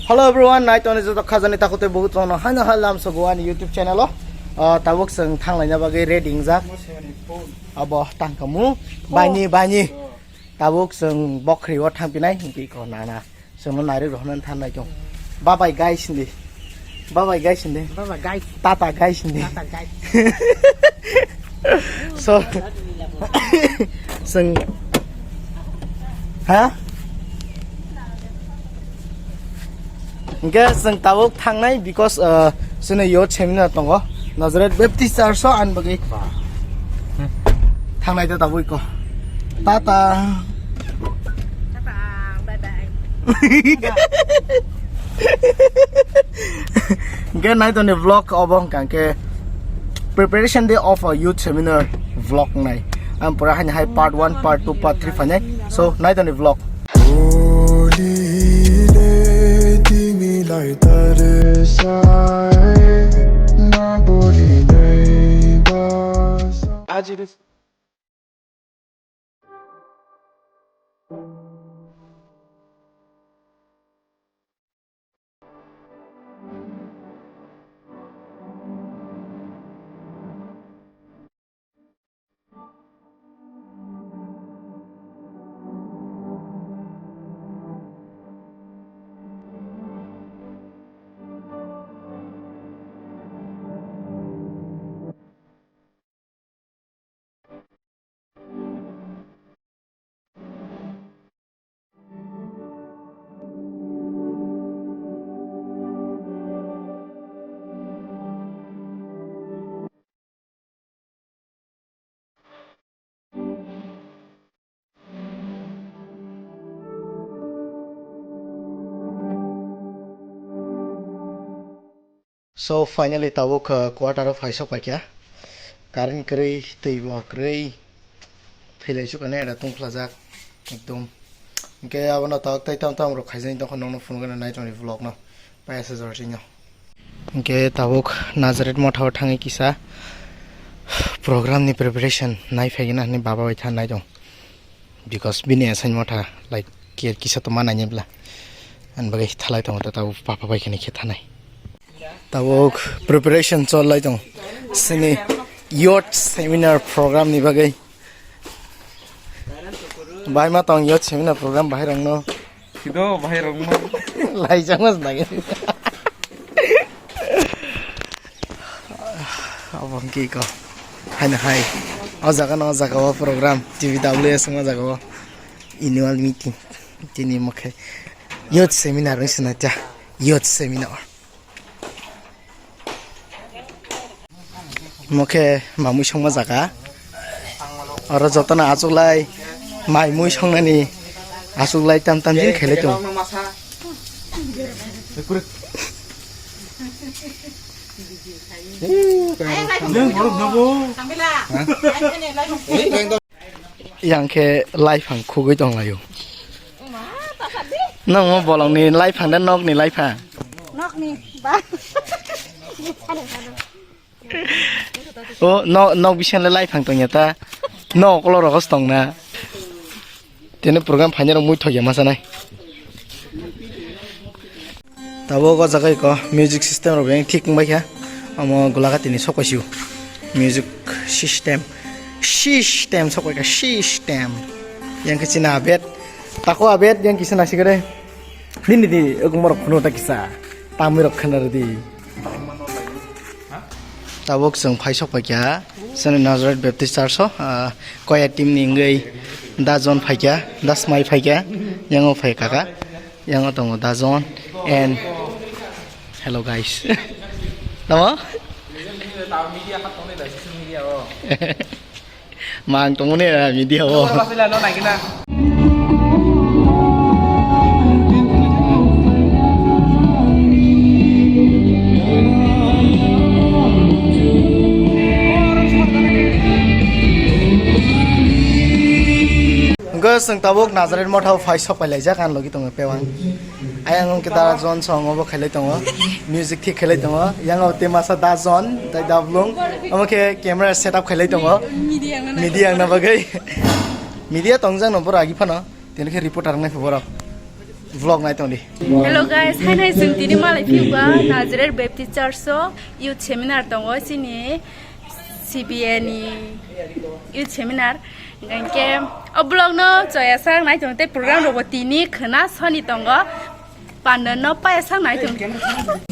Hello everyone, night on is the Kazani Takote Buton, Hana Halam Sogoan YouTube channel. Tawok and Tangla Bagay reading Zak Abo Tankamu, Bani, Tawok and Bokri or Tampinai, Pico Nana, Simon Ronan Tanajo. Baba guys in the Baba guys in the Baba guys, Tata guys in the So, huh? Guys, ang tawag tangnay because sino yo seminar tongo Nazareth Baptist Church so an bagi tangnay ta tawag ko tata bye bye Again night on the vlog obong kangke preparation day of a youth seminar vlog nai am pura hanya hai part 1 part 2 part 3 fanai so night on the vlog like that is nobody neighbors Adjective So finally tawok quarter of high pa kya karin kri teiwa kri phile chu kane ra tung plazak ekdom ke abana tak tai tam ro khaijin to khonong phone gana night on vlog no pa ase jor sinyo ke tawok Nazareth motha thangi kisa program ni preparation nai phegina ni baba bai than nai jong because bini asan motha like ke kisa to mana nyebla an bagai thalai to taw papa bai khani khe thanai Tawok preparation chol lai tong sini youth seminar program ni bagai bai ma tong youth seminar program bahai rang no kido bahai rang no lai jangas nage abang ki ko hana hai azaga program TBWS ma jaga annual meeting tini mokhe youth seminar sina ta youth seminar Moke mamu songma jaga aro jotona achuklai mai mui songnani achuklai tam din khele to Yangke live hang khugoi tong layo nong mo bolong ni live hang dan nok ni live hang nok ni ba Oh, no bisa lelai phang tong nyata. No kolor rokos tong na. Tene program phanya rong mui thoya masa nai. Tabo ko jagai ko music system ro beng thik bai kha. Amo gulaga tini sokosiu. Music system sokoi ka system. Yang kecina abet. Tako abet yang kisah nasi kere. Dini di agumor kuno ta kisah. Tamu rok khanar di. Tawok sung paisok pakya sana Nazareth Baptist Church koya team ningai dajon pakya dasmai pakya yango paikaka yango tongo dajon and hello guys tama mang tongo ne media o Seng tabuk Nazareth motha phai sopai laijak an logi tongo pewang ayang kita zon song obo khelai tongo music thi khelai tongo yang temasa da zon dai dablung amake camera setup khelai tongo media na bagai media tongjang no bora agi phano tenke reporter ngai phobora vlog naik tadi. Hello guys, hai जों दिनै मालाय faba नाजिरेर Baptist चार्चआव youth seminar दङ sini CBA ni youth seminar gangke vlog no joya sang naik tong te program roboti ni khana soni dङ pandan no pa sang naik tong.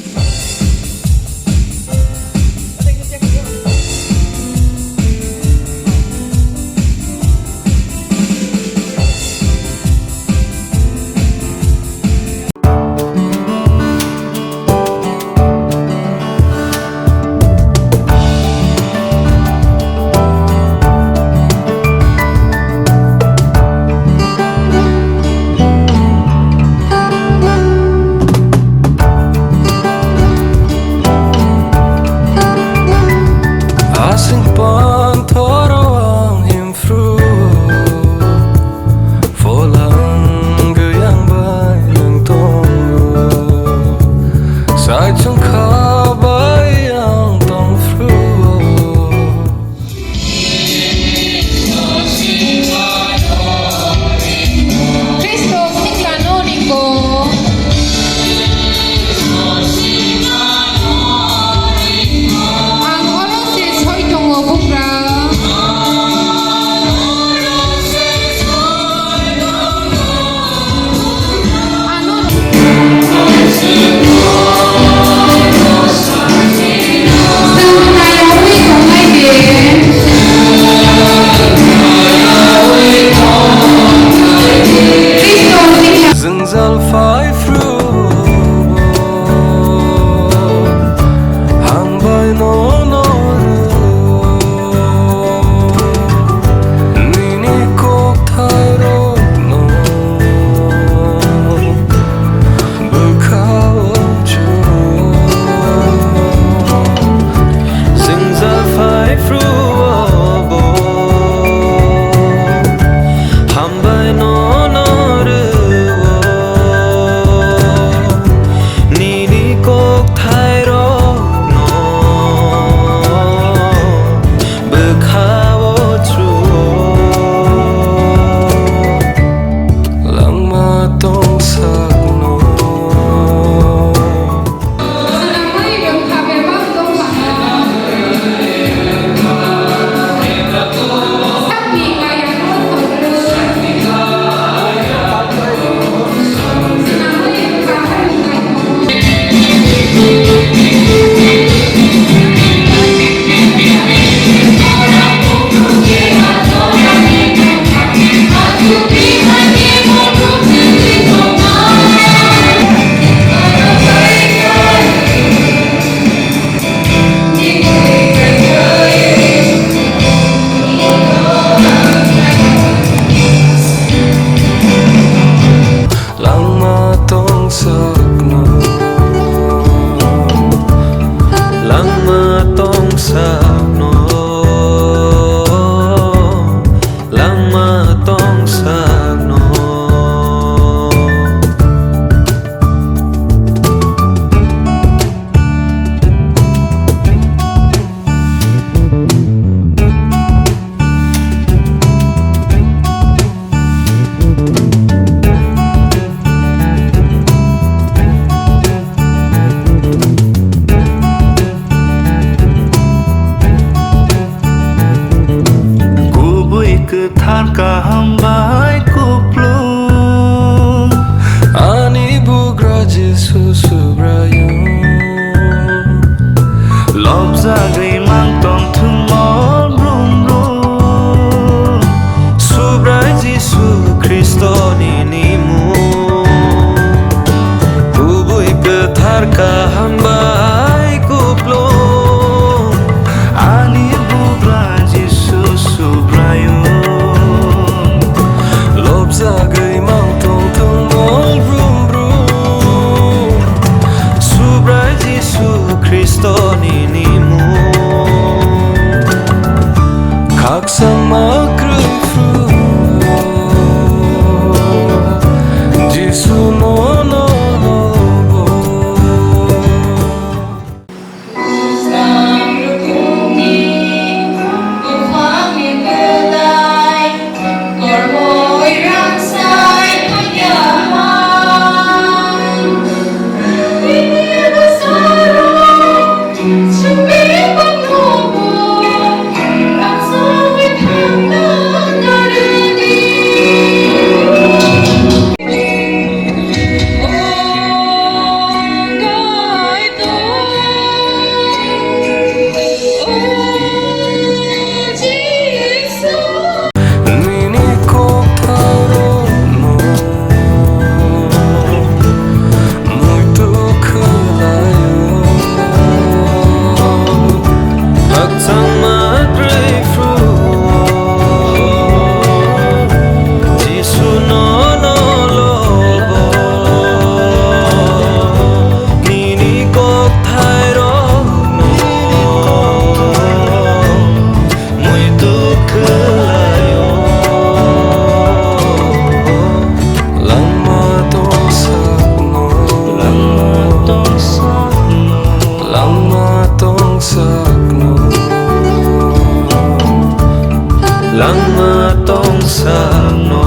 lama tong sano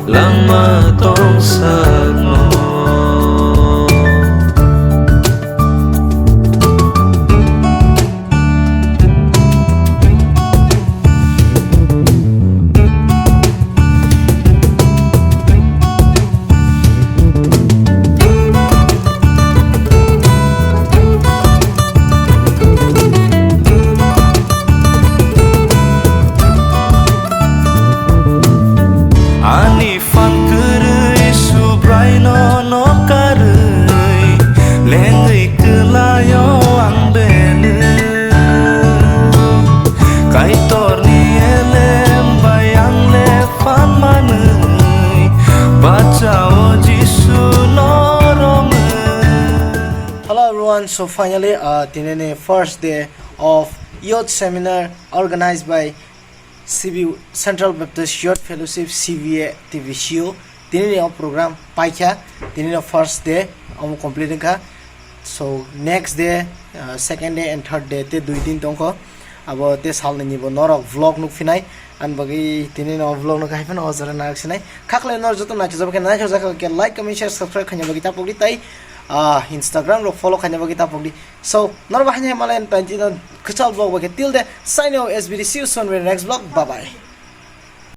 lama tong sano Hello everyone, so finally the first day of youth seminar organized by Central Baptist Youth Fellowship CBA TBCU. Tinini program paikha, tinini first day completing ka. So next day, second day and third day te 2 din tongko abo te salni nibo norok vlog nuk finai an bagi tinini vlog nuk haifen ozara nak sinai khakle nor joto na jabake na jaka ke like comment share subscribe khanya bagi ta pogli tai Instagram ro follow khanya bagi ta pogli. So nor bahanya malayan tanti don kachal vlog bagi till the sign out SBD, see you soon with the next vlog. Bye bye.